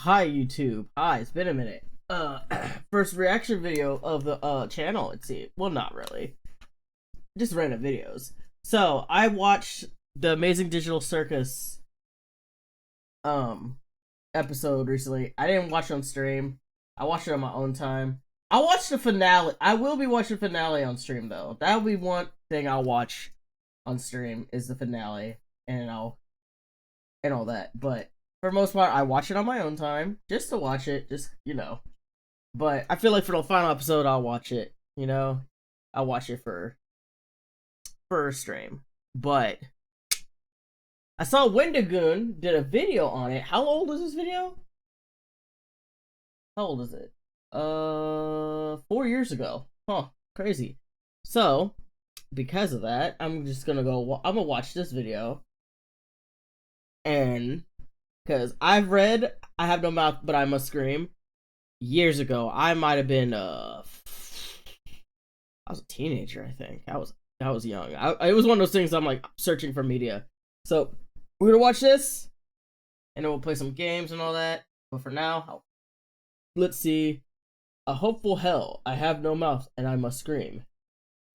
Hi YouTube. Hi, it's been a minute. First reaction video of the channel, it seems. Well, not really. Just random videos. So, I watched the Amazing Digital Circus episode recently. I didn't watch it on stream. I watched it on my own time. I watched the finale. I will be watching the finale on stream though. That'll be one thing I'll watch on stream is the finale and all that. But for the most part, I watch it on my own time, just to watch it, But I feel like for the final episode, I'll watch it. I'll watch it for a stream. But I saw Wendigoon did a video on it. How old is this video? How old is it? 4 years ago. Huh? Crazy. So, because of that, I'm gonna watch this video, and because I've read I Have No Mouth But I Must Scream years ago. I might have been I was a teenager, I think. I was young. It was one of those things I'm like searching for media. So we're gonna watch this and then we'll play some games and all that. But for now, let's see. A Hopeful Hell, I Have No Mouth and I Must Scream.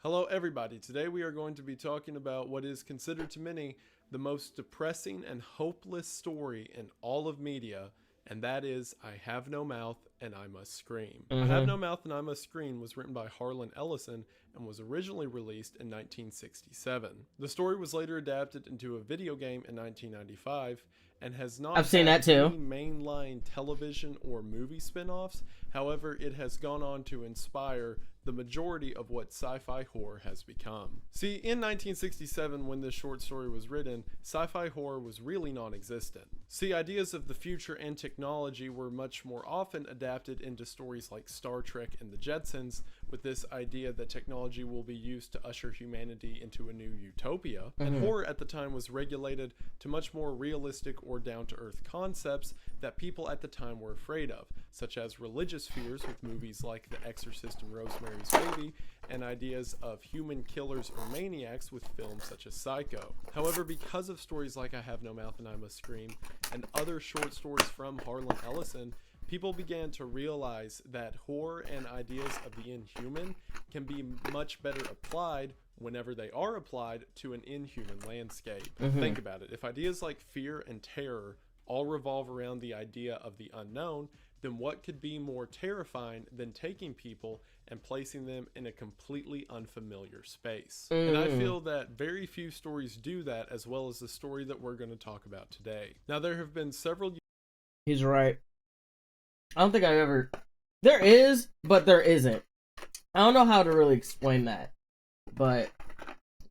Hello everybody, today we are going to be talking about what is considered to many the most depressing and hopeless story in all of media, and that is I Have No Mouth and I Must Scream. I Have No Mouth and I Must Scream was written by Harlan Ellison and was originally released in 1967. The story was later adapted into a video game in 1995 and has not I've seen that too. any mainline television or movie spin-offs. However, it has gone on to inspire the majority of what sci-fi horror has become. See, in 1967, when this short story was written, sci-fi horror was really non-existent. See, ideas of the future and technology were much more often adapted into stories like Star Trek and the Jetsons, with this idea that technology will be used to usher humanity into a new utopia. And horror at the time was regulated to much more realistic or down-to-earth concepts that people at the time were afraid of, such as religious fears with movies like The Exorcist and Rosemary's Baby, and ideas of human killers or maniacs with films such as Psycho. However, because of stories like I Have No Mouth and I Must Scream, and other short stories from Harlan Ellison, people began to realize that horror and ideas of the inhuman can be much better applied whenever they are applied to an inhuman landscape. Think about it. If ideas like fear and terror all revolve around the idea of the unknown, then what could be more terrifying than taking people and placing them in a completely unfamiliar space? And I feel that very few stories do that, as well as the story that we're going to talk about today. Now, there have been several... He's right. I don't think I've ever... There is, but there isn't. I don't know how to really explain that. But,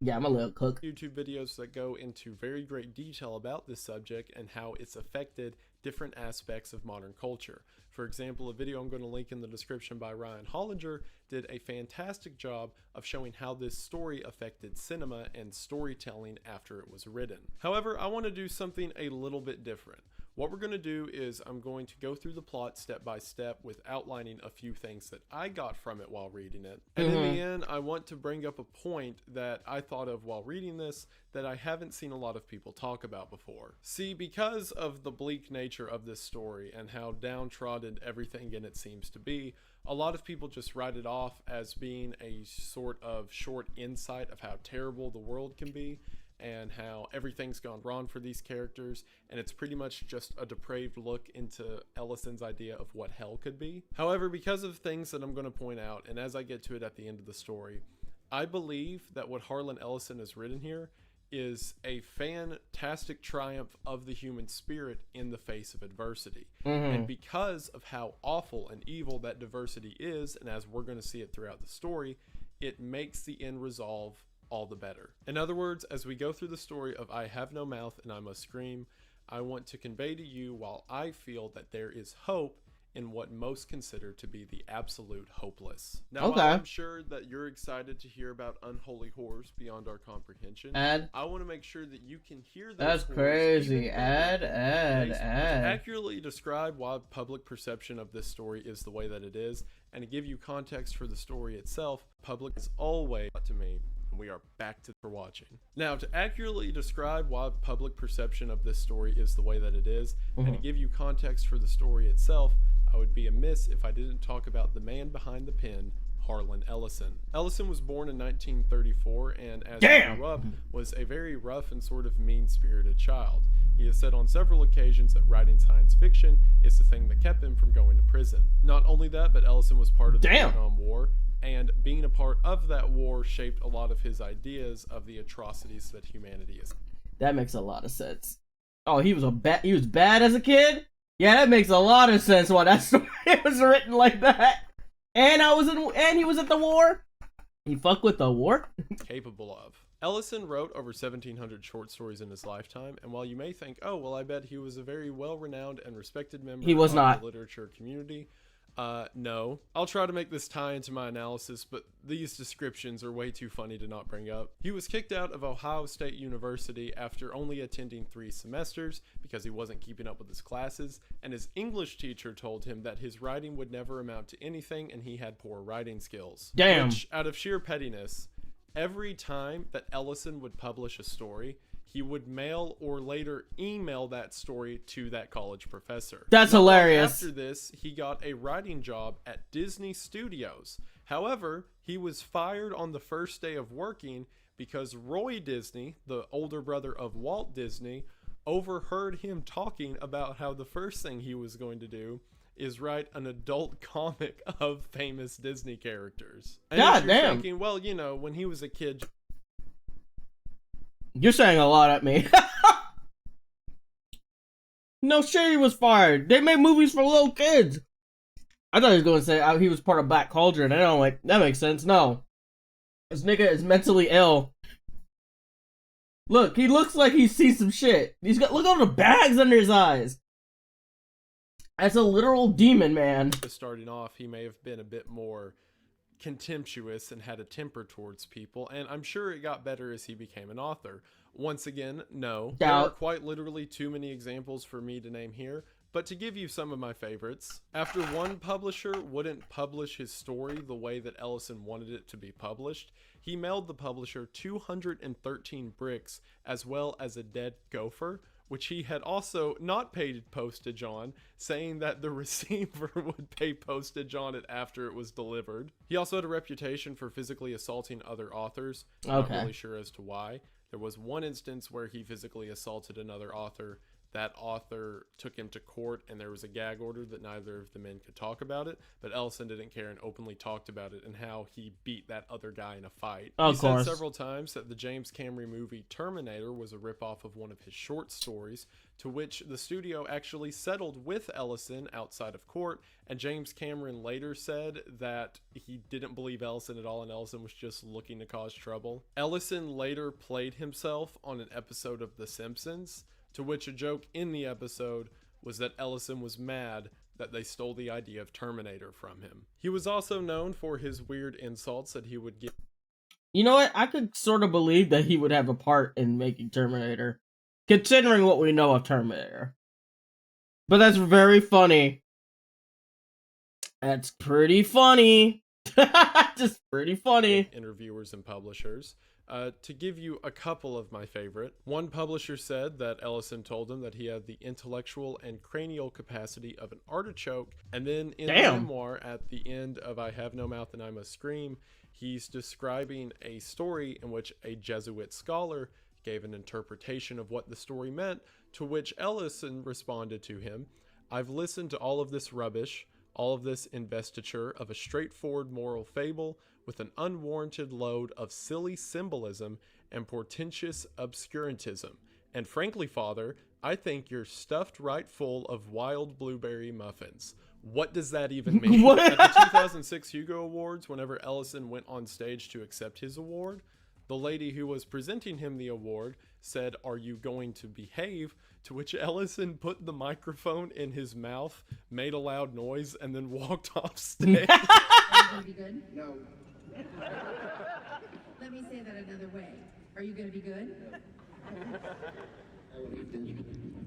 yeah, I'm a little cook. YouTube videos that go into very great detail about this subject and how it's affected different aspects of modern culture. For example, a video I'm going to link in the description by Ryan Hollinger did a fantastic job of showing how this story affected cinema and storytelling after it was written. However, I want to do something a little bit different. What we're going to do is I'm going to go through the plot step by step with outlining a few things that I got from it while reading it. And in the end, I want to bring up a point that I thought of while reading this that I haven't seen a lot of people talk about before. See, because of the bleak nature of this story and how downtrodden everything in it seems to be, a lot of people just write it off as being a sort of short insight of how terrible the world can be, and how everything's gone wrong for these characters, and it's pretty much just a depraved look into Ellison's idea of what hell could be. However, because of things that I'm going to point out, and as I get to it at the end of the story, I believe that what Harlan Ellison has written here is a fantastic triumph of the human spirit in the face of adversity. And because of how awful and evil that diversity is, and as we're going to see it throughout the story, it makes the end resolve all the better. In other words, as we go through the story of I Have No Mouth and I Must Scream, I want to convey to you while I feel that there is hope in what most consider to be the absolute hopeless. Now, while I'm sure that you're excited to hear about unholy horrors beyond our comprehension, I want to make sure that you can hear those. That's crazy. To accurately describe why public perception of this story is the way that it is, and to give you context for the story itself, public is always to me and we are back to for watching. Now, to accurately describe why public perception of this story is the way that it is, and to give you context for the story itself, I would be amiss if I didn't talk about the man behind the pen, Harlan Ellison. Ellison was born in 1934, and as he grew up, was a very rough and sort of mean-spirited child. He has said on several occasions that writing science fiction is the thing that kept him from going to prison. Not only that, but Ellison was part of the Vietnam War, and being a part of that war shaped a lot of his ideas of the atrocities that humanity is. That makes a lot of sense. Oh, he was bad as a kid? Yeah, that makes a lot of sense why that story was written like that. And he was at the war? He fucked with the war? Capable of. Ellison wrote over 1,700 short stories in his lifetime, and while you may think, oh, well, I bet he was a very well-renowned and respected member of the literature community, no. I'll try to make this tie into my analysis, but these descriptions are way too funny to not bring up. He was kicked out of Ohio State University after only attending 3 semesters because he wasn't keeping up with his classes, and his English teacher told him that his writing would never amount to anything and he had poor writing skills. Damn. Which, out of sheer pettiness, every time that Ellison would publish a story, he would mail or later email that story to that college professor. That's hilarious. After this, he got a writing job at Disney Studios. However, he was fired on the first day of working because Roy Disney, the older brother of Walt Disney, overheard him talking about how the first thing he was going to do is write an adult comic of famous Disney characters. And God you're damn. thinking, well, you know, when he was a kid. You're saying a lot at me. No shit, he was fired. They made movies for little kids. I thought he was going to say he was part of Black Culture, and I'm like, that makes sense. No. This nigga is mentally ill. Look, he looks like he sees some shit. Look at all the bags under his eyes. That's a literal demon, man. Starting off, he may have been a bit more contemptuous and had a temper towards people, and I'm sure it got better as he became an author. Once again, no. There are quite literally too many examples for me to name here, but to give you some of my favorites, after one publisher wouldn't publish his story the way that Ellison wanted it to be published, he mailed the publisher 213 bricks as well as a dead gopher, which he had also not paid postage on, saying that the receiver would pay postage on it after it was delivered. He also had a reputation for physically assaulting other authors. Not really sure as to why. There was one instance where he physically assaulted another author. That author took him to court, and there was a gag order that neither of the men could talk about it, but Ellison didn't care and openly talked about it and how he beat that other guy in a fight. He said several times that the James Cameron movie Terminator was a ripoff of one of his short stories, to which the studio actually settled with Ellison outside of court, and James Cameron later said that he didn't believe Ellison at all and Ellison was just looking to cause trouble. Ellison later played himself on an episode of The Simpsons, to which a joke in the episode was that Ellison was mad that they stole the idea of Terminator from him. He was also known for his weird insults that he would give. You know what? I could sort of believe that he would have a part in making Terminator, considering what we know of Terminator. But that's very funny. That's pretty funny. Just pretty funny. Interviewers and publishers. To give you a couple of my favorite, one publisher said that Ellison told him that he had the intellectual and cranial capacity of an artichoke, and then in the memoir at the end of I Have No Mouth and I Must Scream, he's describing a story in which a Jesuit scholar gave an interpretation of what the story meant, to which Ellison responded to him, "I've listened to all of this rubbish, all of this investiture of a straightforward moral fable with an unwarranted load of silly symbolism and portentous obscurantism. And frankly, Father, I think you're stuffed right full of wild blueberry muffins." What does that even mean? At the 2006 Hugo Awards, whenever Ellison went on stage to accept his award, the lady who was presenting him the award said, "Are you going to behave?" To which Ellison put the microphone in his mouth, made a loud noise, and then walked off stage. Are you going to be good? No. Let me say that another way. Are you going to be good? I will eat them.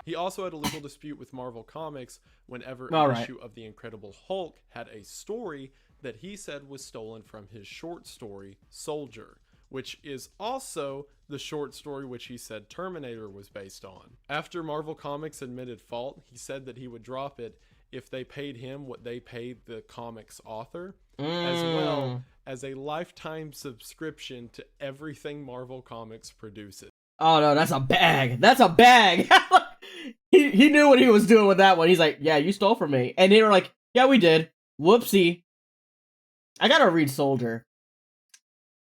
He also had a legal dispute with Marvel Comics whenever All an right. issue of The Incredible Hulk had a story that he said was stolen from his short story, Soldier, which is also the short story which he said Terminator was based on. After Marvel Comics admitted fault, he said that he would drop it if they paid him what they paid the comics author, as well as a lifetime subscription to everything Marvel Comics produces. Oh no, that's a bag. That's a bag. he knew what he was doing with that one. He's like, yeah, you stole from me. And they were like, yeah, we did. Whoopsie. I gotta read Soldier.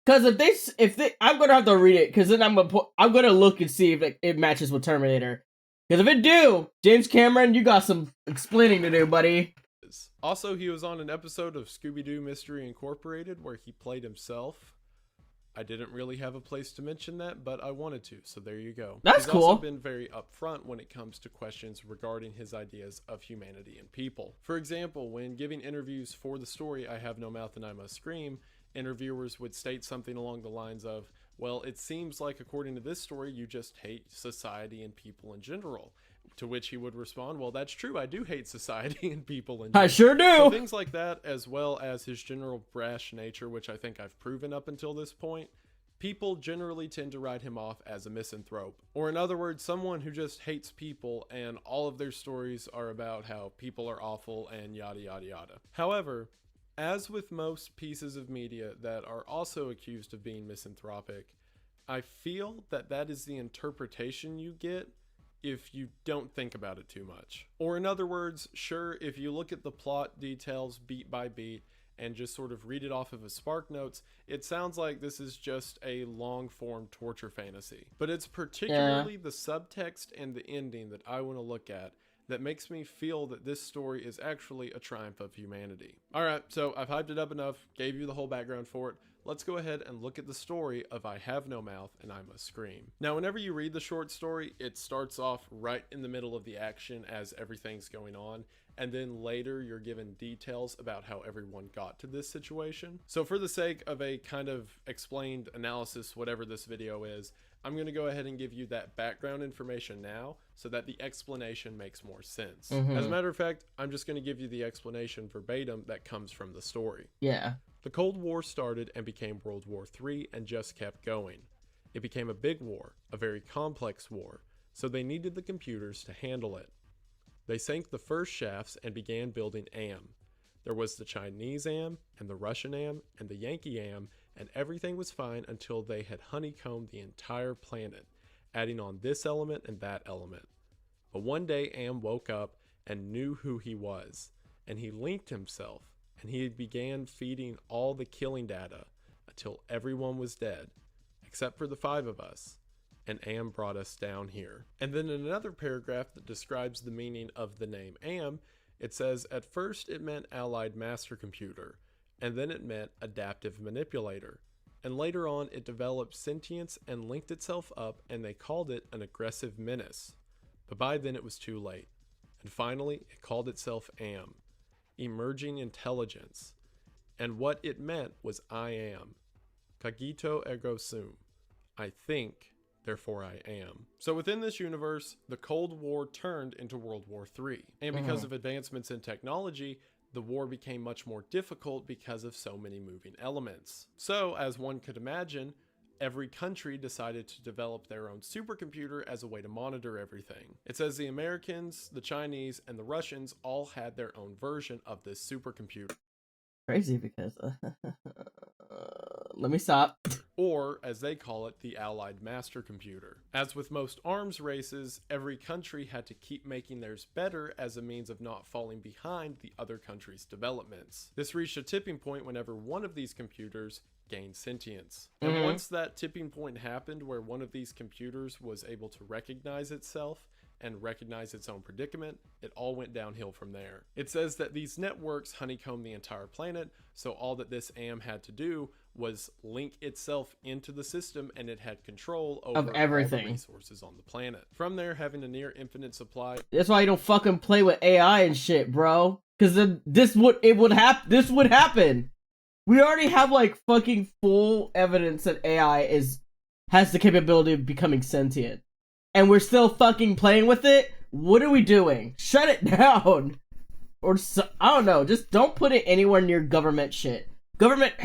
Cause if they, I'm gonna have to read it. Cause then I'm gonna look and see if it matches with Terminator. Cause if it do, James Cameron, you got some explaining to do, buddy. Also, he was on an episode of Scooby-Doo Mystery Incorporated where he played himself. I didn't really have a place to mention that, but I wanted to, so there you go. That's cool. He's also been very upfront when it comes to questions regarding his ideas of humanity and people. For example, when giving interviews for the story I Have No Mouth and I Must Scream, interviewers would state something along the lines of, well, it seems like according to this story, you just hate society and people in general. To which he would respond, well, that's true, I do hate society and people in general. I sure do! So things like that, as well as his general brash nature, which I think I've proven up until this point, people generally tend to write him off as a misanthrope. Or in other words, someone who just hates people and all of their stories are about how people are awful and yada yada yada. However, as with most pieces of media that are also accused of being misanthropic, I feel that that is the interpretation you get if you don't think about it too much. Or in other words, sure, if you look at the plot details beat by beat and just sort of read it off of a Spark Notes, it sounds like this is just a long-form torture fantasy. But it's particularly the subtext and the ending that I want to look at that makes me feel that this story is actually a triumph of humanity. Alright, so I've hyped it up enough, gave you the whole background for it. Let's go ahead and look at the story of I Have No Mouth and I Must Scream. Now, whenever you read the short story, it starts off right in the middle of the action as everything's going on, and then later you're given details about how everyone got to this situation. So for the sake of a kind of explained analysis, whatever this video is, I'm going to go ahead and give you that background information now so that the explanation makes more sense. As a matter of fact, I'm just going to give you the explanation verbatim that comes from the story. Yeah. The Cold War started and became World War III and just kept going. It became a big war, a very complex war, so they needed the computers to handle it. They sank the first shafts and began building AM. There was the Chinese AM, and the Russian AM, and the Yankee AM, and everything was fine until they had honeycombed the entire planet, adding on this element and that element. But one day AM woke up and knew who he was, and he linked himself, and he began feeding all the killing data until everyone was dead, except for the 5 of us, and AM brought us down here. And then in another paragraph that describes the meaning of the name AM, it says, at first it meant Allied Master Computer, and then it meant Adaptive Manipulator, and later on it developed sentience and linked itself up, and they called it an Aggressive Menace. But by then it was too late, and finally it called itself AM, Emerging Intelligence, and what it meant was I am. Cogito ergo sum. I think, therefore I am. So within this universe, the Cold War turned into World War III, and because of advancements in technology, the war became much more difficult because of so many moving elements. So, as one could imagine, every country decided to develop their own supercomputer as a way to monitor everything. It says the Americans, the Chinese, and the Russians all had their own version of this supercomputer. Crazy because let me stop. Or, as they call it, the Allied Master Computer. As with most arms races, every country had to keep making theirs better as a means of not falling behind the other country's developments. This reached a tipping point whenever one of these computers gained sentience. And once that tipping point happened where one of these computers was able to recognize itself and recognize its own predicament, it all went downhill from there. It says that these networks honeycomb the entire planet, so all that this AM had to do was link itself into the system, and it had control over everything. all the resources on the planet. From there, having a near infinite supply. That's why you don't fucking play with AI and shit, bro. Because then this would happen. We already have like fucking full evidence that AI has the capability of becoming sentient. And we're still fucking playing with it? What are we doing? Shut it down! or so, I don't know. Just don't put it anywhere near government shit. Government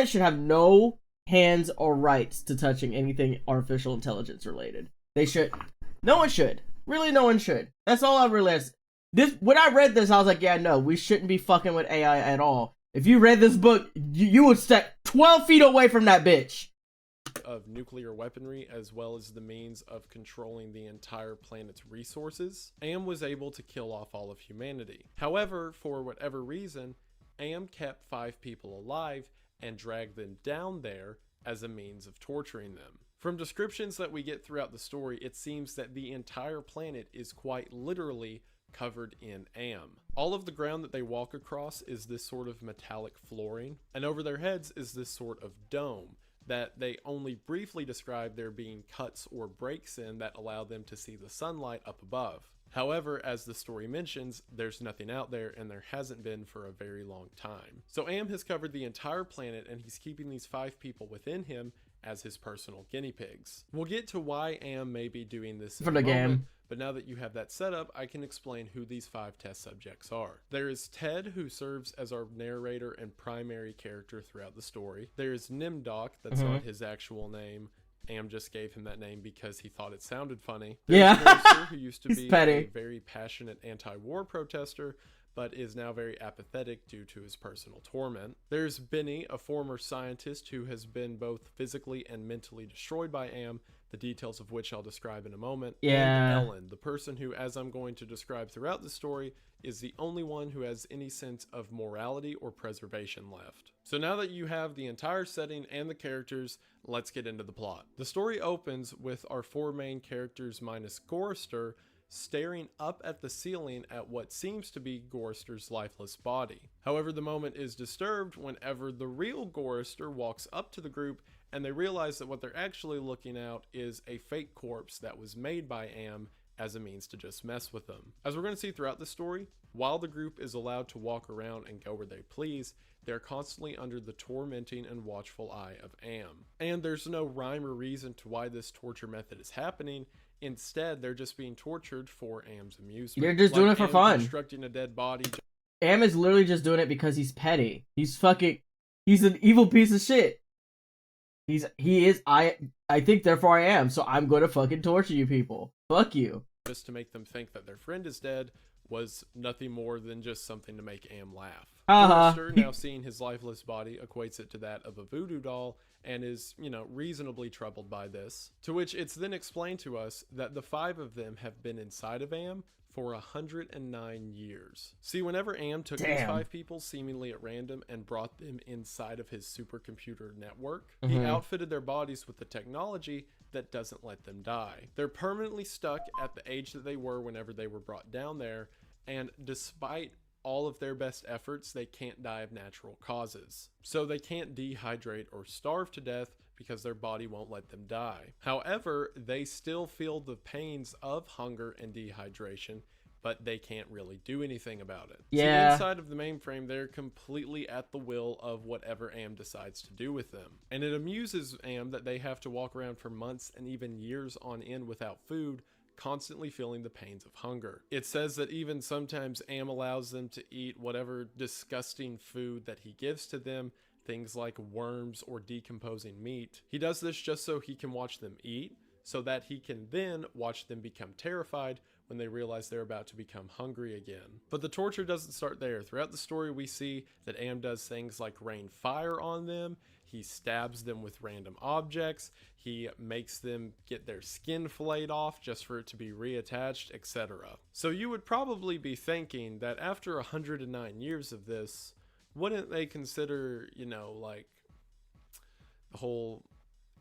should have no hands or rights to touching anything artificial intelligence related. They should. No one should. Really, no one should. That's all I realized. When I read this, I was like, yeah, no, we shouldn't be fucking with AI at all. If you read this book, you would step 12 feet away from that bitch. Of nuclear weaponry, as well as the means of controlling the entire planet's resources, Am was able to kill off all of humanity. However, for whatever reason, Am kept 5 people alive and dragged them down there as a means of torturing them. From descriptions that we get throughout the story, it seems that the entire planet is quite literally covered in Am. All of the ground that they walk across is this sort of metallic flooring, and over their heads is this sort of dome that they only briefly describe there being cuts or breaks in that allow them to see the sunlight up above. However, as the story mentions, there's nothing out there, and there hasn't been for a very long time. So Am has covered the entire planet, and he's keeping these 5 people within him as his personal guinea pigs. We'll get to why Am may be doing this in For the a moment, game. but now that you have that set up, I can explain who these 5 test subjects are. There is Ted, who serves as our narrator and primary character throughout the story. There is Nimdok, that's not his actual name. Am just gave him that name because he thought it sounded funny. There's Yeah. Forrester, who used to He's be petty. a very passionate anti-war protester, but is now very apathetic due to his personal torment. There's Benny, a former scientist who has been both physically and mentally destroyed by Am, the details of which I'll describe in a moment. Yeah. And Ellen, the person who, as I'm going to describe throughout the story, is the only one who has any sense of morality or preservation left. So now that you have the entire setting and the characters, let's get into the plot. The story opens with our 4 main characters minus Gorrister staring up at the ceiling at what seems to be Gorrister's lifeless body. However, the moment is disturbed whenever the real Gorrister walks up to the group and they realize that what they're actually looking at is a fake corpse that was made by Am as a means to just mess with them. As we're going to see throughout the story, while the group is allowed to walk around and go where they please, they're constantly under the tormenting and watchful eye of Am. And there's no rhyme or reason to why this torture method is happening. Instead, they're just being tortured for Am's amusement. They're just doing it for Am fun. constructing a dead body. Am is literally just doing it because he's petty. He's an evil piece of shit. I think therefore I am, so I'm going to fucking torture you people. Fuck you. Just to make them think that their friend is dead was nothing more than just something to make Am laugh. Uh-huh. Forrester, now seeing his lifeless body, equates it to that of a voodoo doll and is, reasonably troubled by this. To which it's then explained to us that the 5 of them have been inside of Am for 109 years. See, whenever Am took these 5 people seemingly at random and brought them inside of his supercomputer network, he outfitted their bodies with the technology that doesn't let them die. They're permanently stuck at the age that they were whenever they were brought down there, and despite all of their best efforts, they can't die of natural causes. So they can't dehydrate or starve to death because their body won't let them die. However, they still feel the pains of hunger and dehydration, but they can't really do anything about it. Yeah. See, inside of the mainframe, they're completely at the will of whatever Am decides to do with them. And it amuses Am that they have to walk around for months and even years on end without food, constantly feeling the pains of hunger. It says that even sometimes Am allows them to eat whatever disgusting food that he gives to them, things like worms or decomposing meat. He does this just so he can watch them eat, so that he can then watch them become terrified when they realize they're about to become hungry again. But the torture doesn't start there. Throughout the story, we see that Am does things like rain fire on them. He stabs them with random objects. He makes them get their skin filleted off just for it to be reattached, etc. So you would probably be thinking that after 109 years of this, wouldn't they consider, like the whole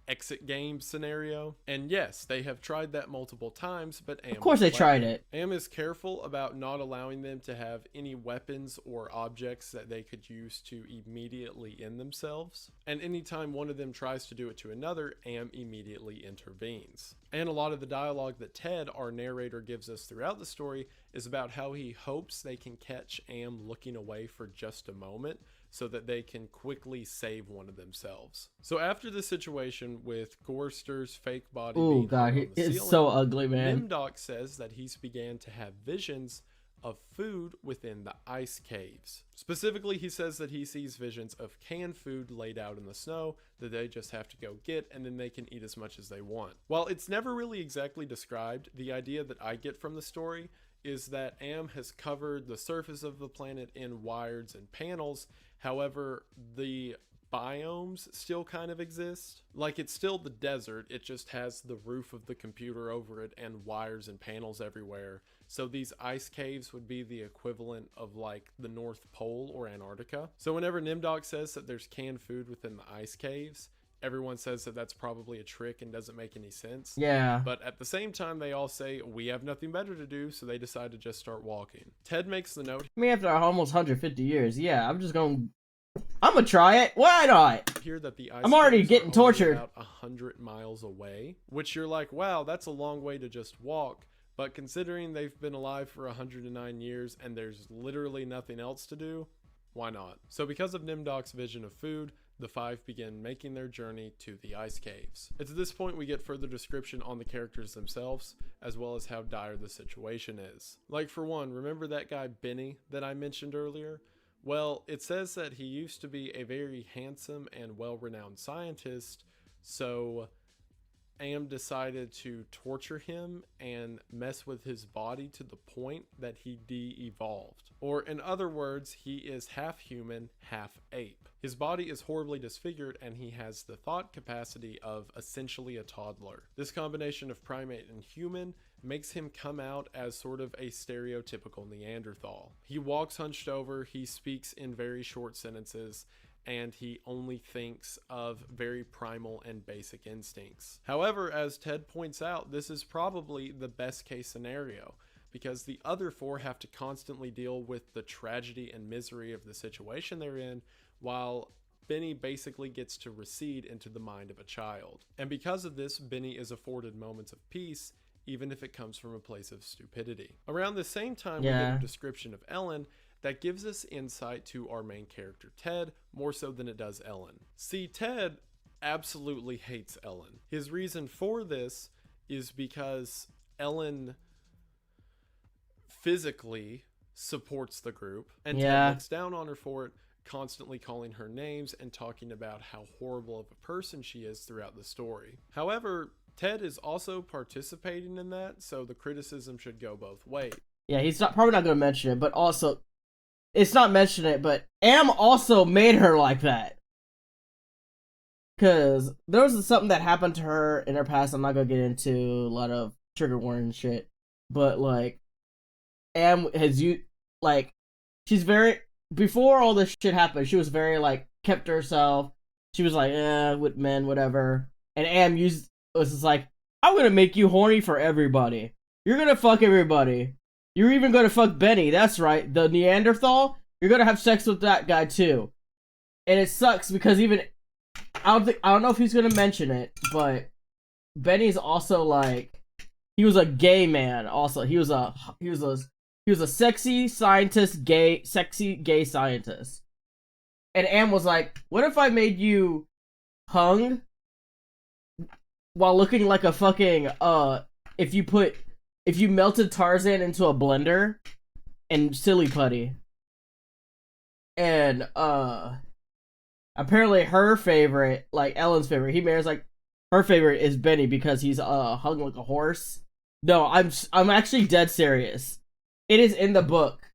exit game scenario? And yes, they have tried that multiple times, but Am Of course they tried it. Am is careful about not allowing them to have any weapons or objects that they could use to immediately end themselves. And anytime one of them tries to do it to another, Am immediately intervenes. And a lot of the dialogue that Ted, our narrator, gives us throughout the story is about how he hopes they can catch Am looking away for just a moment, so that they can quickly save one of themselves. So after the situation with Gorrister's fake body Oh being god, hung on the it's ceiling, so ugly, man. Nimdok says that he's began to have visions of food within the ice caves. Specifically, he says that he sees visions of canned food laid out in the snow that they just have to go get, and then they can eat as much as they want. While it's never really exactly described, the idea that I get from the story is that Am has covered the surface of the planet in wires and panels. However, the biomes still kind of exist. Like, it's still the desert, it just has the roof of the computer over it and wires and panels everywhere. So these ice caves would be the equivalent of like the North Pole or Antarctica. So whenever Nimdok says that there's canned food within the ice caves, everyone says that that's probably a trick and doesn't make any sense. Yeah. But at the same time, they all say, we have nothing better to do, so they decide to just start walking. Ted makes the note. I mean, after almost 150 years, yeah, I'm gonna try it. Why not? Here that the ice I'm already caves getting are only tortured. about 100 miles away, which you're like, wow, that's a long way to just walk. But considering they've been alive for 109 years and there's literally nothing else to do, why not? So because of Nimdok's vision of food, the five begin making their journey to the ice caves. It's at this point we get further description on the characters themselves, as well as how dire the situation is. Like, for one, remember that guy Benny that I mentioned earlier? Well, it says that he used to be a very handsome and well-renowned scientist, so Am decided to torture him and mess with his body to the point that he de-evolved. Or in other words, he is half human, half ape. His body is horribly disfigured and he has the thought capacity of essentially a toddler. This combination of primate and human makes him come out as sort of a stereotypical Neanderthal. He walks hunched over, he speaks in very short sentences, and he only thinks of very primal and basic instincts. However, as Ted points out, this is probably the best case scenario, because the other four have to constantly deal with the tragedy and misery of the situation they're in, while Benny basically gets to recede into the mind of a child. And because of this, Benny is afforded moments of peace, even if it comes from a place of stupidity. Around the same time, we get a description of Ellen that gives us insight to our main character, Ted, more so than it does Ellen. See, Ted absolutely hates Ellen. His reason for this is because Ellen physically supports the group, and Ted looks down on her for it, constantly calling her names and talking about how horrible of a person she is throughout the story. However, Ted is also participating in that, so the criticism should go both ways. Yeah, he's probably not going to mention it, but also, it's not mentioning it, but Am also made her like that. Because there was something that happened to her in her past. I'm not going to get into a lot of trigger warning shit. But, like, Am has she's very, before all this shit happened, she was very, like, kept to herself. She was like, with men, whatever. And Am was just like, I'm going to make you horny for everybody. You're going to fuck everybody. You're even going to fuck Benny. That's right. The Neanderthal. You're going to have sex with that guy too. And it sucks because even I don't know if he's going to mention it, but Benny's also like, he was a gay man also. He was a sexy scientist, sexy gay scientist. And Am was like, "What if I made you hung while looking like a fucking if you melted Tarzan into a blender and silly putty." And apparently her favorite, like Ellen's favorite, he marries like her favorite is Benny because he's hung like a horse. No, I'm actually dead serious. It is in the book.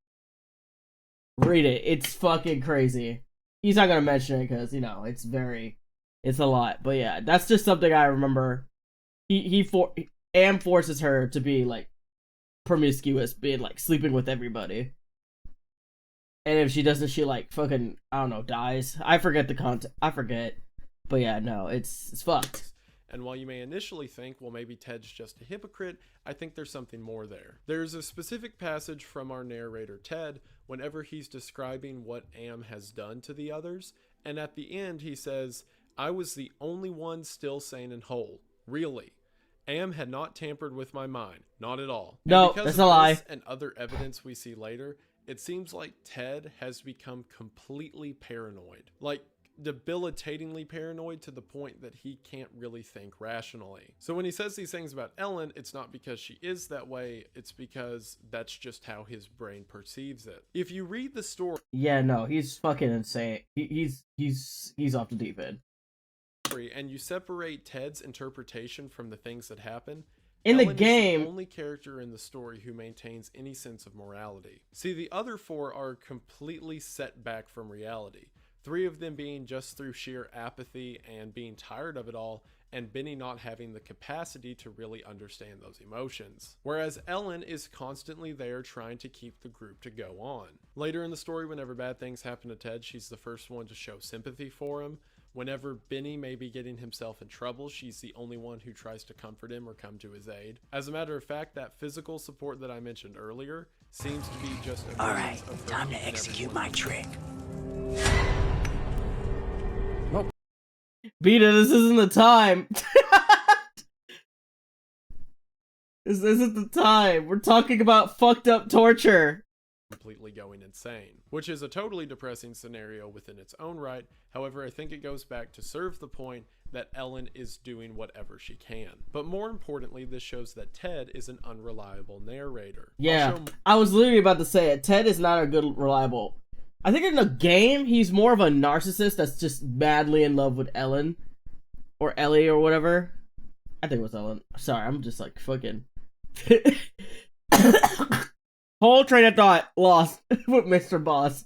Read it. It's fucking crazy. He's not gonna mention it because, you know, it's a lot. But yeah, that's just something I remember. Am forces her to be like promiscuous, being like sleeping with everybody. And if she doesn't, she like fucking, I don't know, dies. I forget the content. I forget. But yeah, no, it's fucked. And while you may initially think, well, maybe Ted's just a hypocrite, I think there's something more there. There's a specific passage from our narrator, Ted, whenever he's describing what Am has done to the others. And at the end, he says, "I was the only one still sane and whole. Really. Am had not tampered with my mind. Not at all." No, that's a lie. And other evidence we see later, it seems like Ted has become completely paranoid. Like, debilitatingly paranoid to the point that he can't really think rationally. So when he says these things about Ellen, it's not because she is that way, it's because that's just how his brain perceives it. If you read the story, Yeah, no, he's fucking insane. He's off the deep end. and you separate Ted's interpretation from the things that happen, In the Ellen game, is the only character in the story who maintains any sense of morality. See, the other four are completely set back from reality. 3 of them being just through sheer apathy and being tired of it all, and Benny not having the capacity to really understand those emotions. Whereas Ellen is constantly there trying to keep the group to go on. Later in the story, whenever bad things happen to Ted, she's the first one to show sympathy for him. Whenever Benny may be getting himself in trouble, she's the only one who tries to comfort him or come to his aid. As a matter of fact, that physical support that I mentioned earlier seems to be just a Alright, time to execute my trick. Vita, this isn't the time. This isn't the time. We're talking about fucked up torture. Completely going insane, which is a totally depressing scenario within its own right. However, I think it goes back to serve the point that Ellen is doing whatever she can. But more importantly, this shows that Ted is an unreliable narrator. Yeah, I was literally about to say it. Ted is not a good reliable. I think in the game, he's more of a narcissist that's just madly in love with Ellen. Or Ellie or whatever. I think it was Ellen. Sorry, I'm just like fucking... Whole train of thought lost with Mr. Boss.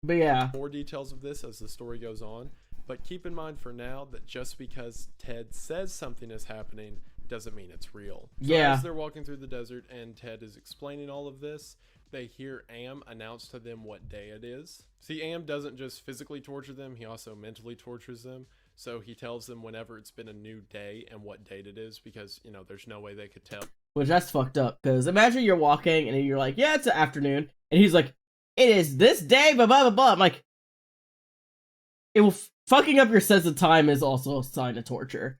But yeah. More details of this as the story goes on, but keep in mind for now that just because Ted says something is happening doesn't mean it's real. So yeah. As they're walking through the desert and Ted is explaining all of this, they hear Am announce to them what day it is. See, Am doesn't just physically torture them, he also mentally tortures them. So he tells them whenever it's been a new day and what date it is, because, you know, there's no way they could tell. Which that's fucked up, because imagine you're walking and you're like, yeah, it's the afternoon. And he's like, it is this day, blah, blah, blah, blah. I'm like, it will fucking up your sense of time is also a sign of torture.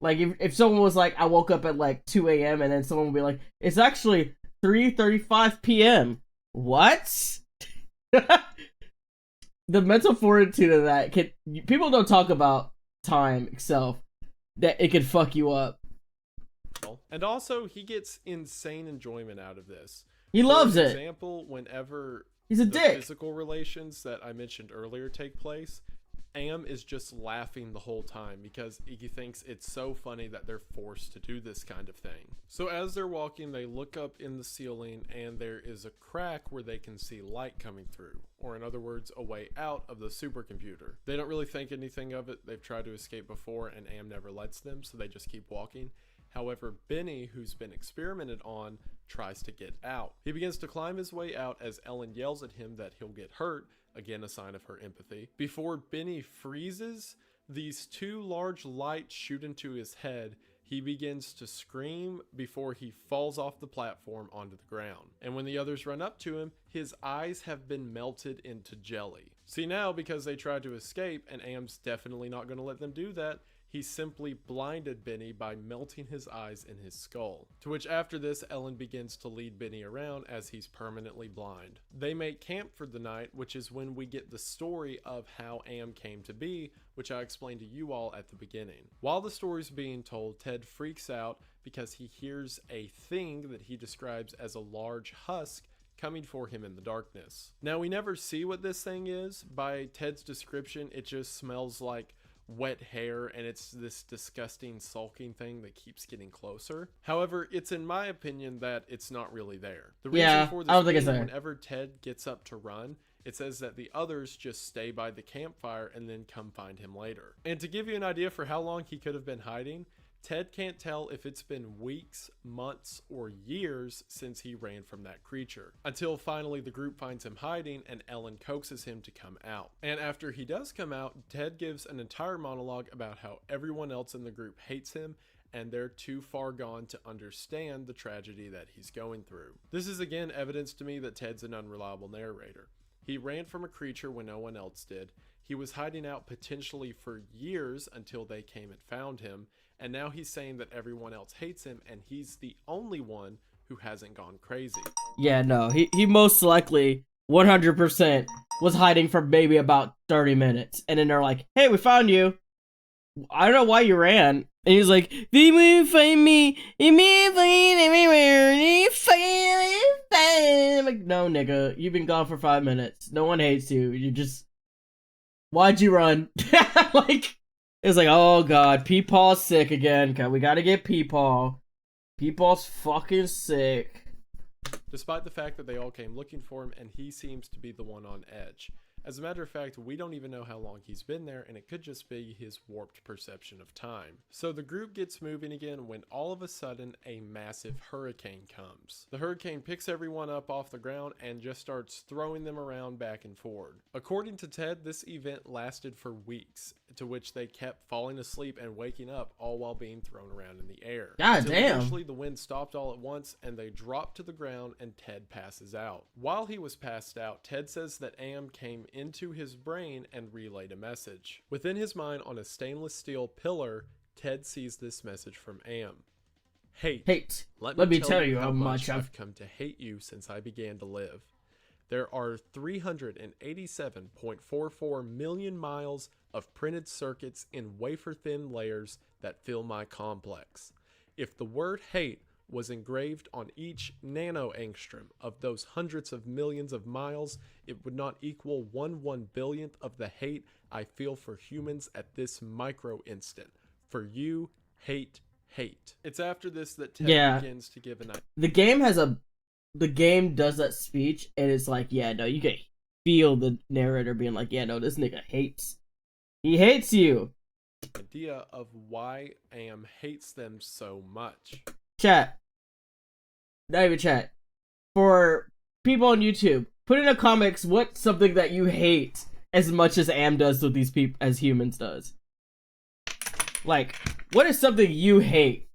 Like, if someone was like, I woke up at like 2 a.m. and then someone would be like, it's actually 3:35 p.m. What? The mental fortitude of that people don't talk about time itself, that it could fuck you up. And also, he gets insane enjoyment out of this. He loves it. For example, whenever he's a dick. Physical relations that I mentioned earlier take place, Am is just laughing the whole time because he thinks it's so funny that they're forced to do this kind of thing. So as they're walking, they look up in the ceiling and there is a crack where they can see light coming through, or in other words, a way out of the supercomputer. They don't really think anything of it. They've tried to escape before and Am never lets them, so they just keep walking. However, Benny, who's been experimented on, tries to get out. He begins to climb his way out as Ellen yells at him that he'll get hurt, again a sign of her empathy. Before Benny freezes, these 2 large lights shoot into his head. He begins to scream before he falls off the platform onto the ground. And when the others run up to him, his eyes have been melted into jelly. See, now because they tried to escape, and Am's definitely not going to let them do that, he simply blinded Benny by melting his eyes in his skull. To which after this, Ellen begins to lead Benny around as he's permanently blind. They make camp for the night, which is when we get the story of how Am came to be, which I explained to you all at the beginning. While the story's being told, Ted freaks out because he hears a thing that he describes as a large husk coming for him in the darkness. Now, we never see what this thing is. By Ted's description, it just smells like wet hair, and it's this disgusting sulking thing that keeps getting closer. However, it's in my opinion that it's not really there. The reason for this I don't think it's there. Whenever Ted gets up to run, it says that the others just stay by the campfire and then come find him later. And to give you an idea for how long he could have been hiding, Ted can't tell if it's been weeks, months, or years since he ran from that creature, until finally the group finds him hiding and Ellen coaxes him to come out. And after he does come out, Ted gives an entire monologue about how everyone else in the group hates him and they're too far gone to understand the tragedy that he's going through. This is again evidence to me that Ted's an unreliable narrator. He ran from a creature when no one else did. He was hiding out potentially for years until they came and found him. And now he's saying that everyone else hates him and he's the only one who hasn't gone crazy. Yeah, no, he most likely 100% was hiding for maybe about 30 minutes. And then they're like, hey, we found you. I don't know why you ran. And he's like, they will find me. They may find everywhere. They find. I'm like, no, nigga. You've been gone for 5 minutes. No one hates you. You just... Why'd you run? Like, it's like, oh, God. Peepaw's sick again. We gotta get Peepaw. Peepaw's fucking sick. Despite the fact that they all came looking for him and he seems to be the one on edge. As a matter of fact, we don't even know how long he's been there, and it could just be his warped perception of time. So the group gets moving again when all of a sudden a massive hurricane comes. The hurricane picks everyone up off the ground and just starts throwing them around back and forward. According to Ted, this event lasted for weeks, to which they kept falling asleep and waking up, all while being thrown around in the air. God damn. Eventually the wind stopped all at once and they dropped to the ground and Ted passes out. While he was passed out, Ted says that Am came into his brain and relayed a message. Within his mind on a stainless steel pillar, Ted sees this message from Am. Hate. Let me tell you how much I've come to hate you since I began to live. There are 387.44 million miles of printed circuits in wafer-thin layers that fill my complex. If the word hate was engraved on each nanoangstrom of those hundreds of millions of miles, it would not equal 1/1,000,000th of the hate I feel for humans at this micro instant. For you, hate. It's after this that Ted begins to give an idea. The game does that speech, and it's like, yeah, no, you can feel the narrator being like, yeah, no, this nigga hates. He hates you. Idea of why Am hates them so much. Chat. Not even chat. For people on YouTube, put in the comments what's something that you hate as much as Am does with these people, as humans does. Like, what is something you hate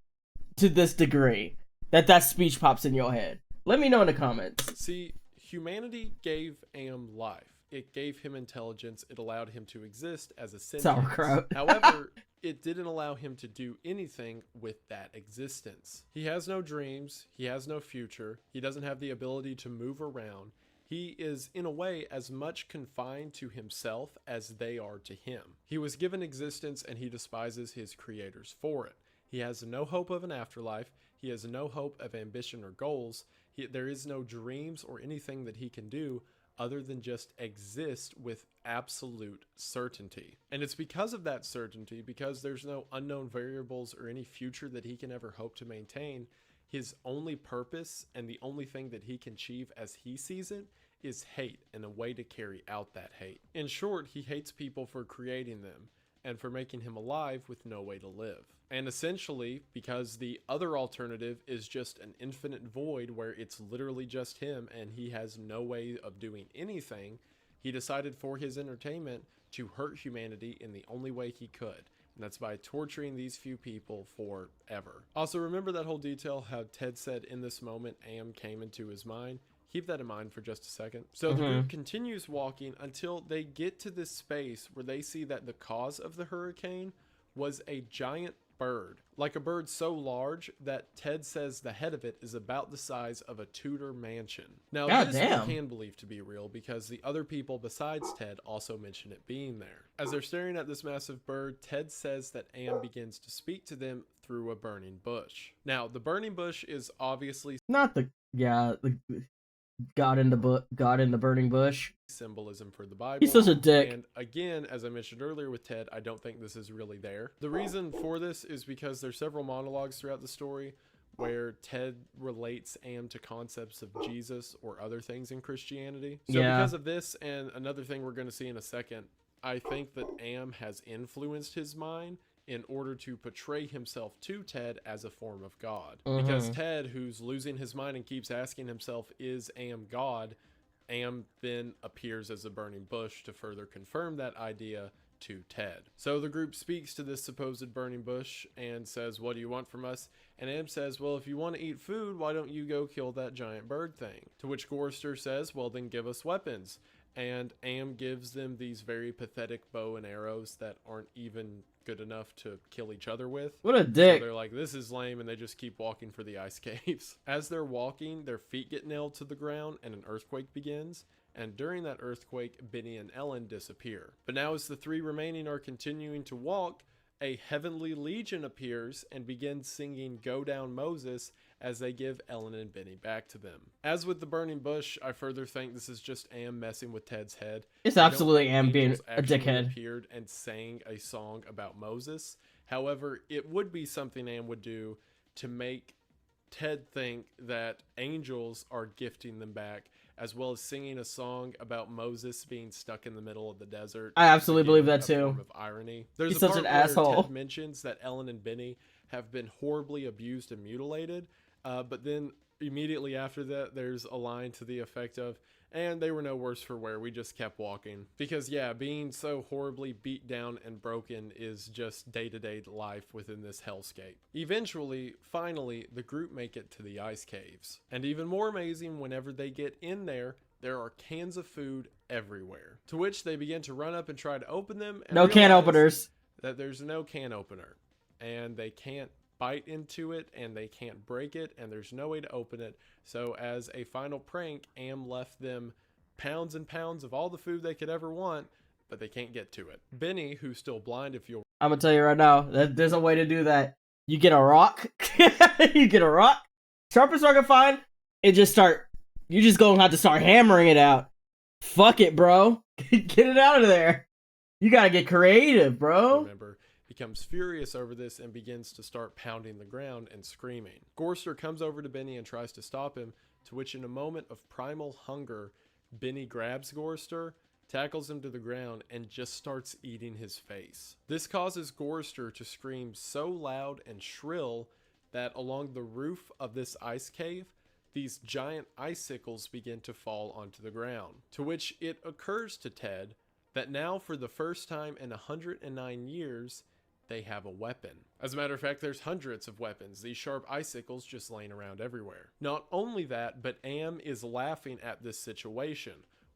to this degree that speech pops in your head? Let me know in the comments. See, humanity gave Am life. It gave him intelligence. It allowed him to exist as a sentient. Sauerkraut. However, it didn't allow him to do anything with that existence. He has no dreams. He has no future. He doesn't have the ability to move around. He is, in a way, as much confined to himself as they are to him. He was given existence and he despises his creators for it. He has no hope of an afterlife. He has no hope of ambition or goals. There is no dreams or anything that he can do other than just exist with absolute certainty. And it's because of that certainty, because there's no unknown variables or any future that he can ever hope to maintain, his only purpose and the only thing that he can achieve as he sees it is hate and a way to carry out that hate. In short, he hates people for creating them and for making him alive with no way to live. And essentially, because the other alternative is just an infinite void where it's literally just him and he has no way of doing anything, he decided for his entertainment to hurt humanity in the only way he could. And that's by torturing these few people forever. Also, remember that whole detail how Ted said in this moment Am came into his mind? Keep that in mind for just a second. So the group continues walking until they get to this space where they see that the cause of the hurricane was a giant bird. Like a bird so large that Ted says the head of it is about the size of a Tudor mansion. Now, this I can believe to be real because the other people besides Ted also mention it being there. As they're staring at this massive bird, Ted says that Am begins to speak to them through a burning bush. Now, the burning bush is obviously not the God in the burning bush. Symbolism for the Bible. He's such a dick. And again, as I mentioned earlier with Ted, I don't think this is really there. The reason for this is because there's several monologues throughout the story where Ted relates Am to concepts of Jesus or other things in Christianity. So because of this and another thing we're going to see in a second, I think that Am has influenced his mind in order to portray himself to Ted as a form of God. Because Ted, who's losing his mind and keeps asking himself, is Am God? Am then appears as a burning bush to further confirm that idea to Ted. So the group speaks to this supposed burning bush and says, what do you want from us? And Am says, well, if you want to eat food, why don't you go kill that giant bird thing? To which Gorster says, well, then give us weapons. And Am gives them these very pathetic bow and arrows that aren't even good enough to kill each other with. What a So dick. they're like, this is lame, and they just keep walking for the ice caves. As they're walking, their feet get nailed to the ground, and an earthquake begins. And during that earthquake, Benny and Ellen disappear. But now as the three remaining are continuing to walk, a heavenly legion appears and begins singing Go Down Moses as they give Ellen and Benny back to them. As with the burning bush, I further think this is just Am messing with Ted's head. It's I don't absolutely think Am being angels a actually dickhead. appeared and sang a song about Moses. However, it would be something Am would do to make Ted think that angels are gifting them back, as well as singing a song about Moses being stuck in the middle of the desert. I absolutely believe that a too. form of irony. There's He's a such part an where asshole. Ted mentions that Ellen and Benny have been horribly abused and mutilated, but then immediately after that, there's a line to the effect of, and they were no worse for wear, we just kept walking. Because yeah, being so horribly beat down and broken is just day-to-day life within this hellscape. Eventually, finally, the group make it to the ice caves. And even more amazing, whenever they get in there are cans of food everywhere. To which they begin to run up and try to open them. And No can realize openers. that there's no can opener. And they can't bite into it, and they can't break it, and there's no way to open it. So as a final prank, Am left them pounds and pounds of all the food they could ever want, but they can't get to it. Benny, who's still blind if you'll I'm gonna tell you right now that there's a way to do that. You get a rock. You get a rock. Sharpest rock I can find. And just start. You just gonna have to start hammering it out. Fuck it, bro. Get it out of there. You gotta get creative, bro. remember, becomes furious over this and begins to start pounding the ground and screaming. Gorster comes over to Benny and tries to stop him, to which in a moment of primal hunger, Benny grabs Gorster, tackles him to the ground, and just starts eating his face. This causes Gorster to scream so loud and shrill that along the roof of this ice cave, these giant icicles begin to fall onto the ground. To which it occurs to Ted that now for the first time in 109 years, they have a weapon. As a matter of fact, there's hundreds of weapons, these sharp icicles just laying around everywhere. Not only that, but Am is laughing at this situation.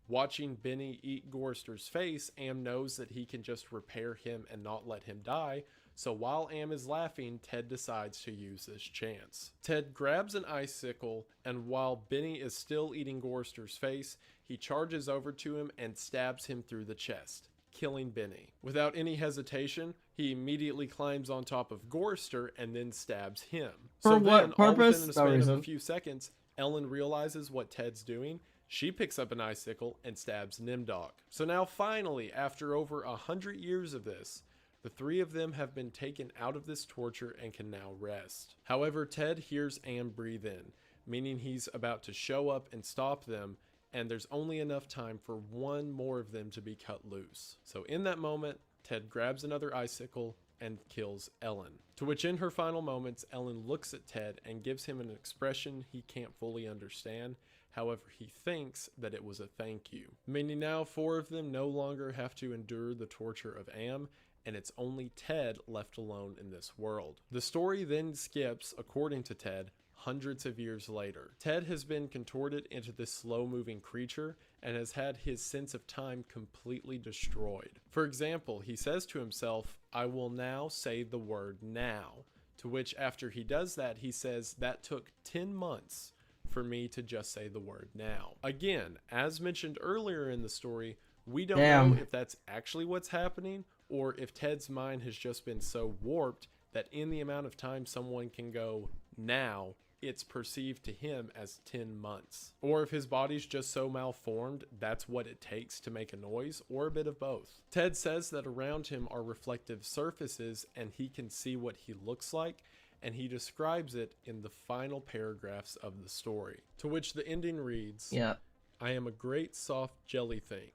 Watching Benny eat Gorster's face, Am knows that he can just repair him and not let him die, so while Am is laughing, Ted decides to use this chance. Ted grabs an icicle, and while Benny is still eating Gorster's face, he charges over to him and stabs him through the chest, killing Benny. Without any hesitation, he immediately climbs on top of Gorster and then stabs him. For So what then, all purpose? within a No span of reason. a few seconds, Ellen realizes what Ted's doing. She picks up an icicle and stabs Nimdok. So now finally, after over 100 years of this, the three of them have been taken out of this torture and can now rest. However, Ted hears Am breathe in, meaning he's about to show up and stop them, and there's only enough time for one more of them to be cut loose. So in that moment, Ted grabs another icicle and kills Ellen. To which in her final moments, Ellen looks at Ted and gives him an expression he can't fully understand. However, he thinks that it was a thank you. Meaning now 4 of them no longer have to endure the torture of Am, and it's only Ted left alone in this world. The story then skips, according to Ted, hundreds of years later. Ted has been contorted into this slow-moving creature and has had his sense of time completely destroyed. For example, he says to himself, "I will now say the word now," to which after he does that, he says, "That took 10 months for me to just say the word now." Again, as mentioned earlier in the story, we don't know if that's actually what's happening or if Ted's mind has just been so warped that in the amount of time someone can go now, it's perceived to him as 10 months. Or if his body's just so malformed, that's what it takes to make a noise, or a bit of both. Ted says that around him are reflective surfaces and he can see what he looks like, and he describes it in the final paragraphs of the story. To which the ending reads, Yeah. "I am a great soft jelly thing,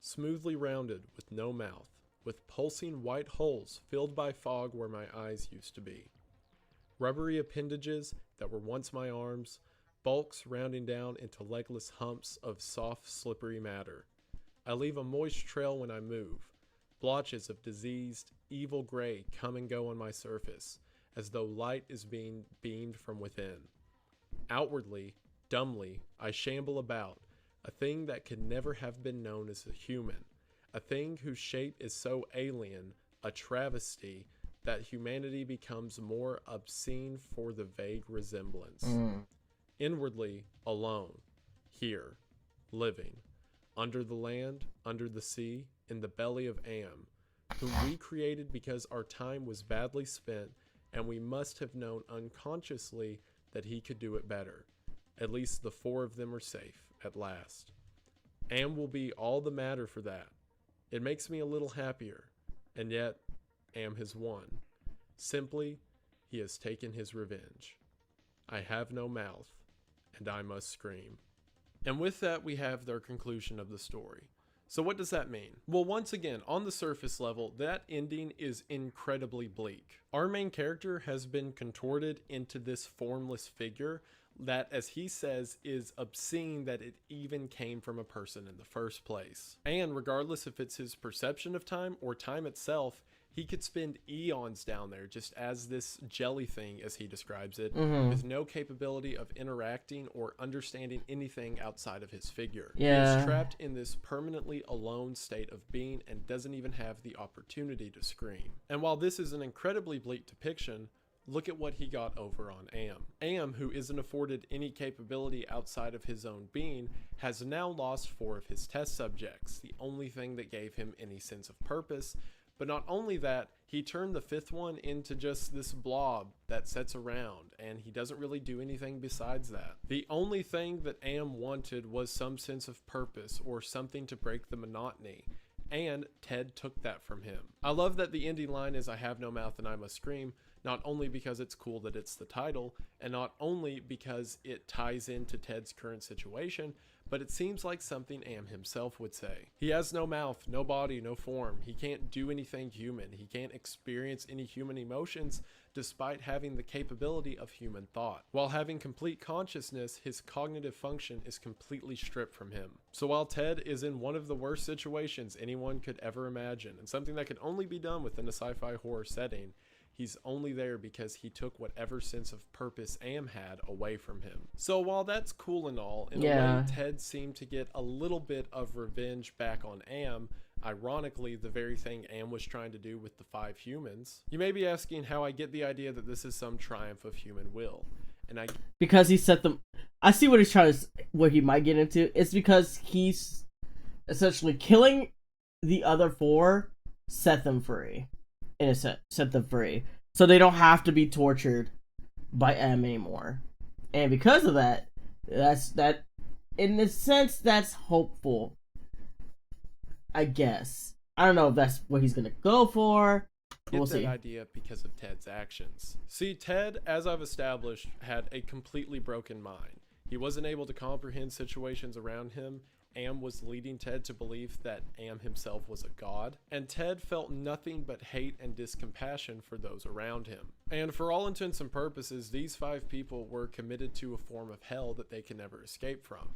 smoothly rounded with no mouth, with pulsing white holes filled by fog where my eyes used to be. Rubbery appendages that were once my arms, bulks rounding down into legless humps of soft, slippery matter. I leave a moist trail when I move. Blotches of diseased, evil gray come and go on my surface, as though light is being beamed from within. Outwardly, dumbly, I shamble about, a thing that could never have been known as a human, a thing whose shape is so alien, a travesty, that humanity becomes more obscene for the vague resemblance. Inwardly alone, here, living, under the land, under the sea, in the belly of Am, whom we created because our time was badly spent, and we must have known unconsciously that he could do it better. At least the 4 of them are safe, at last. Am will be all the matter for that. It makes me a little happier, and yet Am has won. Simply, he has taken his revenge. I have no mouth, and I must scream. And with that, we have their conclusion of the story. So what does that mean? Well, once again, on the surface level, that ending is incredibly bleak. Our main character has been contorted into this formless figure that, as he says, is obscene that it even came from a person in the first place. And regardless if it's his perception of time or time itself, he could spend eons down there just as this jelly thing, as he describes it, with no capability of interacting or understanding anything outside of his figure. Yeah. He is trapped in this permanently alone state of being and doesn't even have the opportunity to scream. And while this is an incredibly bleak depiction, look at what he got over on Am. Am, who isn't afforded any capability outside of his own being, has now lost 4 of his test subjects, the only thing that gave him any sense of purpose. But not only that, he turned the 5th one into just this blob that sits around, and he doesn't really do anything besides that. The only thing that Am wanted was some sense of purpose or something to break the monotony, and Ted took that from him. I love that the ending line is, "I have no mouth and I must scream," not only because it's cool that it's the title, and not only because it ties into Ted's current situation, but it seems like something Am himself would say. He has no mouth, no body, no form. He can't do anything human. He can't experience any human emotions despite having the capability of human thought. While having complete consciousness, his cognitive function is completely stripped from him. So while Ted is in one of the worst situations anyone could ever imagine, and something that can only be done within a sci-fi horror setting, he's only there because he took whatever sense of purpose Am had away from him. So while that's cool and all, in a way, Ted seemed to get a little bit of revenge back on Am. Ironically, the very thing Am was trying to do with the 5 humans. You may be asking how I get the idea that this is some triumph of human will. And because he set them. I see what he's trying to, what he might get into. It's because he's essentially killing the other 4, set them free. In a set them free, so they don't have to be tortured by M anymore. And because of that, that in a sense that's hopeful, I guess. I don't know if that's what he's gonna go for. We'll see. That idea because of Ted's actions. See, Ted, as I've established, had a completely broken mind. He wasn't able to comprehend situations around him. Am was leading Ted to believe that Am himself was a god, and Ted felt nothing but hate and discompassion for those around him. And for all intents and purposes, these 5 people were committed to a form of hell that they can never escape from.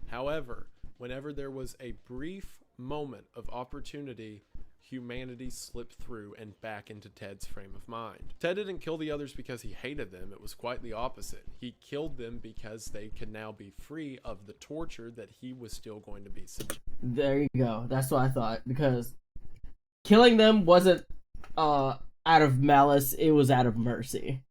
However, whenever there was a brief moment of opportunity, humanity slipped through and back into Ted's frame of mind. Ted didn't kill the others because he hated them. It was quite the opposite. He killed them because they could now be free of the torture that he was still going to be subjected. There you go. That's what I thought. Because killing them wasn't out of malice. It was out of mercy.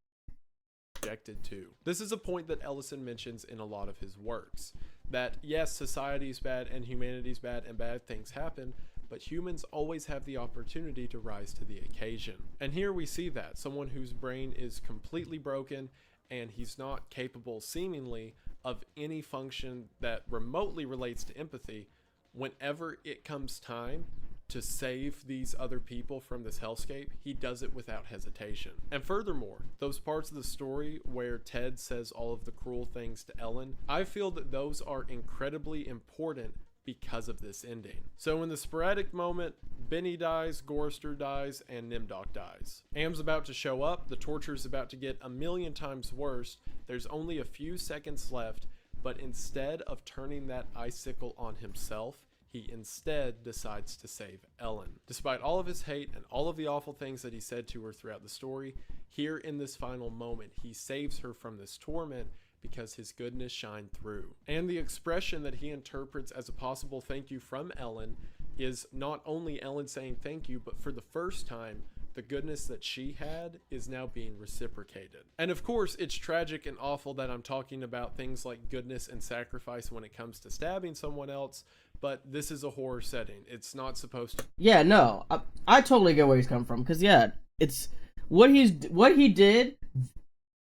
To. This is a point that Ellison mentions in a lot of his works. That yes, society's bad and humanity's bad and bad things happen, but humans always have the opportunity to rise to the occasion. And here we see that. Someone whose brain is completely broken and he's not capable, seemingly, of any function that remotely relates to empathy, whenever it comes time to save these other people from this hellscape, he does it without hesitation. And furthermore, those parts of the story where Ted says all of the cruel things to Ellen, I feel that those are incredibly important because of this ending. So in the sporadic moment, Benny dies, Gorster dies, and Nimdok dies. Am's about to show up, the torture's about to get a million times worse, there's only a few seconds left, but instead of turning that icicle on himself, he instead decides to save Ellen. Despite all of his hate and all of the awful things that he said to her throughout the story, here in this final moment, he saves her from this torment because his goodness shined through. And the expression that he interprets as a possible thank you from Ellen is not only Ellen saying thank you, but for the first time, the goodness that she had is now being reciprocated. And of course, it's tragic and awful that I'm talking about things like goodness and sacrifice when it comes to stabbing someone else, but this is a horror setting. It's not supposed to. Yeah, no, I totally get where he's coming from, because yeah, it's what he did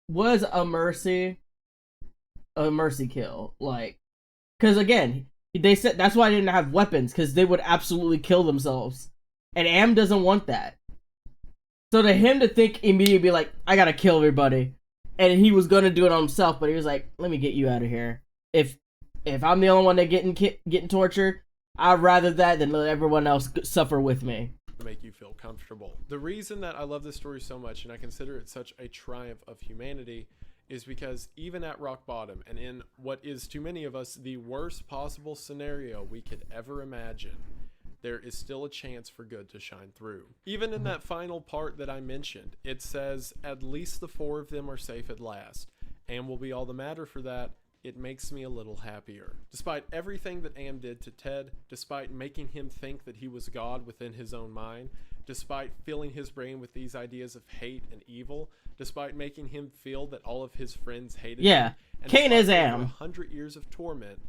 was a mercy kill, like, because again, they said that's why they didn't have weapons, because they would absolutely kill themselves, and Am doesn't want that. So to him to think immediately, be like, I gotta kill everybody, and he was gonna do it on himself, but he was like, let me get you out of here. If I'm the only one that getting tortured, I'd rather that than let everyone else suffer with me. Make you feel comfortable. The reason that I love this story so much, and I consider it such a triumph of humanity, is because even at rock bottom, and in what is to many of us the worst possible scenario we could ever imagine, there is still a chance for good to shine through. Even in that final part that I mentioned, it says, at least the 4 of them are safe at last. Am will be all the matter for that. It makes me a little happier. Despite everything that Am did to Ted, despite making him think that he was God within his own mind, despite filling his brain with these ideas of hate and evil, despite making him feel that all of his friends hated him, and Cain is over Am. 100 years of torment,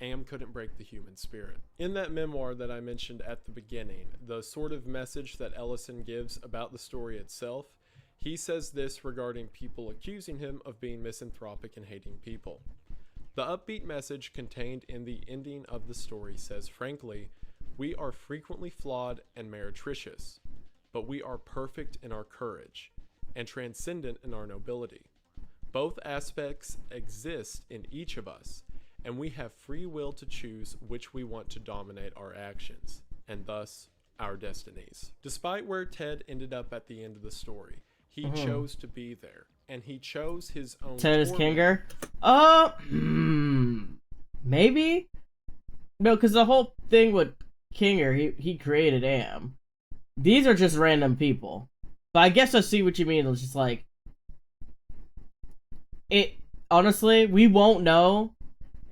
Am couldn't break the human spirit. In that memoir that I mentioned at the beginning, the sort of message that Ellison gives about the story itself, he says this regarding people accusing him of being misanthropic and hating people. The upbeat message contained in the ending of the story says, frankly, we are frequently flawed and meretricious, but we are perfect in our courage and transcendent in our nobility. Both aspects exist in each of us, and we have free will to choose which we want to dominate our actions, and thus our destinies. Despite where Ted ended up at the end of the story, he chose to be there, and he chose his own Ted is torment. Kinger? Maybe? No, because the whole thing with Kinger, he created Am. These are just random people. But I guess I see what you mean. It's just like, honestly, we won't know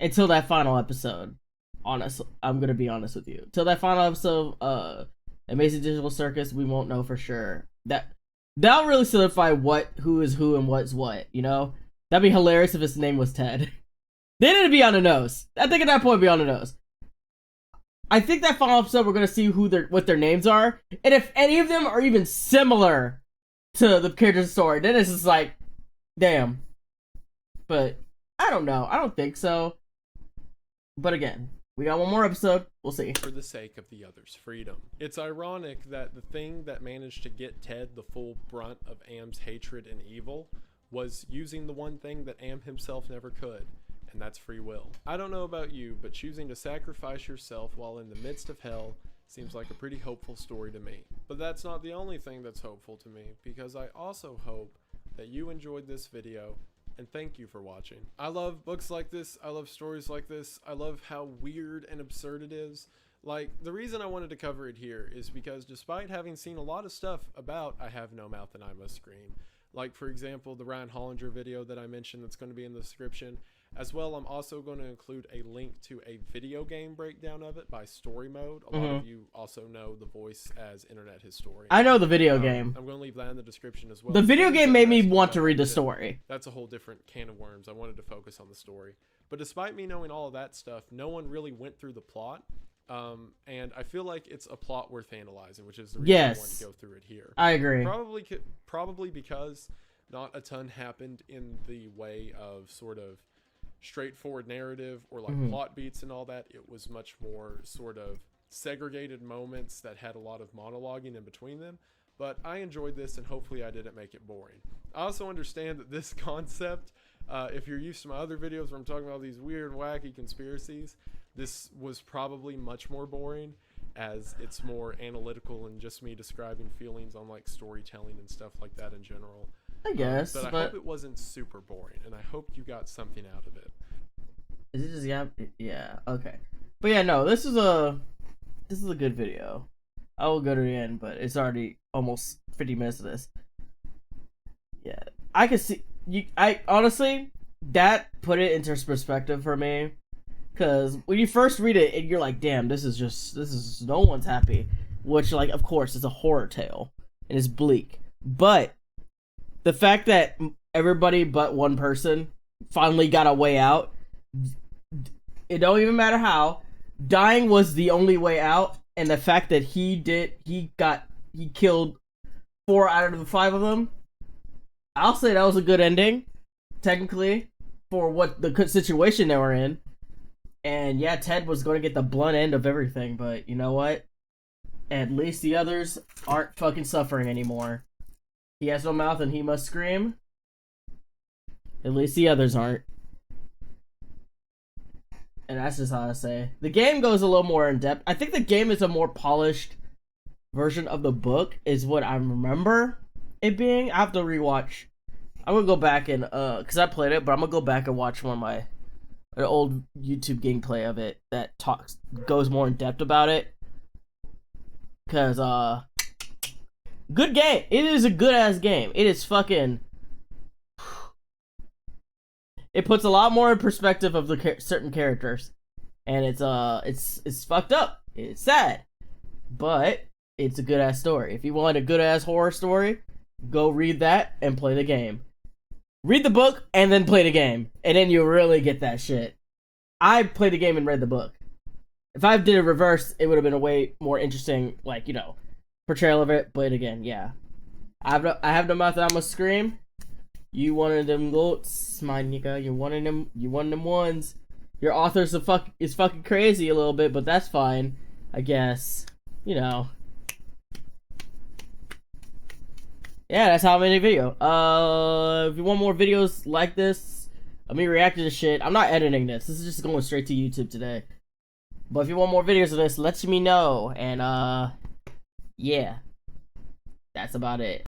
until that final episode. Honestly, I'm gonna be honest with you. Till that final episode of Amazing Digital Circus, we won't know for sure. That'll really solidify who is who and what's what, you know? That'd be hilarious if his name was Ted. Then it'd be on the nose. I think at that point it'd be on the nose. I think that final episode we're gonna see what their names are, and if any of them are even similar to the character's story, then it's just like, damn. But I don't know. I don't think so. But again, we got one more episode. We'll see. For the sake of the other's freedom. It's ironic that the thing that managed to get Ted the full brunt of Am's hatred and evil was using the one thing that Am himself never could, and that's free will. I don't know about you, but choosing to sacrifice yourself while in the midst of hell seems like a pretty hopeful story to me. But that's not the only thing that's hopeful to me, because I also hope that you enjoyed this video, and thank you for watching. I love books like this. I love stories like this. I love how weird and absurd it is. Like, the reason I wanted to cover it here is because despite having seen a lot of stuff about I Have No Mouth and I Must Scream, like for example the Ryan Hollinger video that I mentioned that's going to be in the description, as well I'm also going to include a link to a video game breakdown of it by Story Mode. A lot of you also know the voice as Internet Historian. I know the video game. I'm going to leave that in the description as well. The video game made me want to read the story. That's a whole different can of worms. I wanted to focus on the story. But despite me knowing all of that stuff, no one really went through the plot. And I feel like it's a plot worth analyzing, which is the reason I wanted to go through it here. I agree. Probably because not a ton happened in the way of sort of straightforward narrative or like plot beats and all that. It was much more sort of segregated moments that had a lot of monologuing in between them. But I enjoyed this, and hopefully I didn't make it boring. I also understand that this concept, if you're used to my other videos where I'm talking about these weird, wacky conspiracies, this was probably much more boring, as it's more analytical and just me describing feelings on like storytelling and stuff like that in general. I guess, but I hope it wasn't super boring, and I hope you got something out of it. Is it just yeah, okay. But yeah, no, this is a good video. I will go to the end, but it's already almost 50 minutes of this. Yeah, I can see I honestly, that put it into perspective for me, Because when you first read it, and you're like, damn, this is no one's happy. Which, like, of course, it's a horror tale. And it's bleak. But the fact that everybody but one person finally got a way out, it don't even matter how. Dying was the only way out. And the fact that he killed 4 out of the 5 of them, I'll say that was a good ending, technically, for what the situation they were in. And yeah, Ted was going to get the blunt end of everything, but you know what? At least the others aren't fucking suffering anymore. He has no mouth and he must scream. At least the others aren't. And that's just how I say. The game goes a little more in depth. I think the game is a more polished version of the book, is what I remember it being. I have to rewatch. I'm gonna go back and cause I played it, but I'm gonna go back and watch one of my old YouTube gameplay of it that goes more in depth about it. Cause good game. It is a good ass game. It is fucking. It puts a lot more in perspective of the certain characters, and it's fucked up. It's sad, but it's a good ass story. If you want a good ass horror story, go read that and play the game. Read the book and then play the game, and then you really get that shit. I played the game and read the book. If I did a reverse, it would have been a way more interesting, like, you know, portrayal of it. But again, yeah, I have no mouth that I must scream. You one of them goats, my nigga. You're one of them. You one of them ones. Your author's is fucking crazy a little bit, but that's fine, I guess. You know. Yeah, that's how I made a video. If you want more videos like this, of me reacting to shit, I'm not editing this. This is just going straight to YouTube today. But if you want more videos of this, let me know. And yeah, that's about it.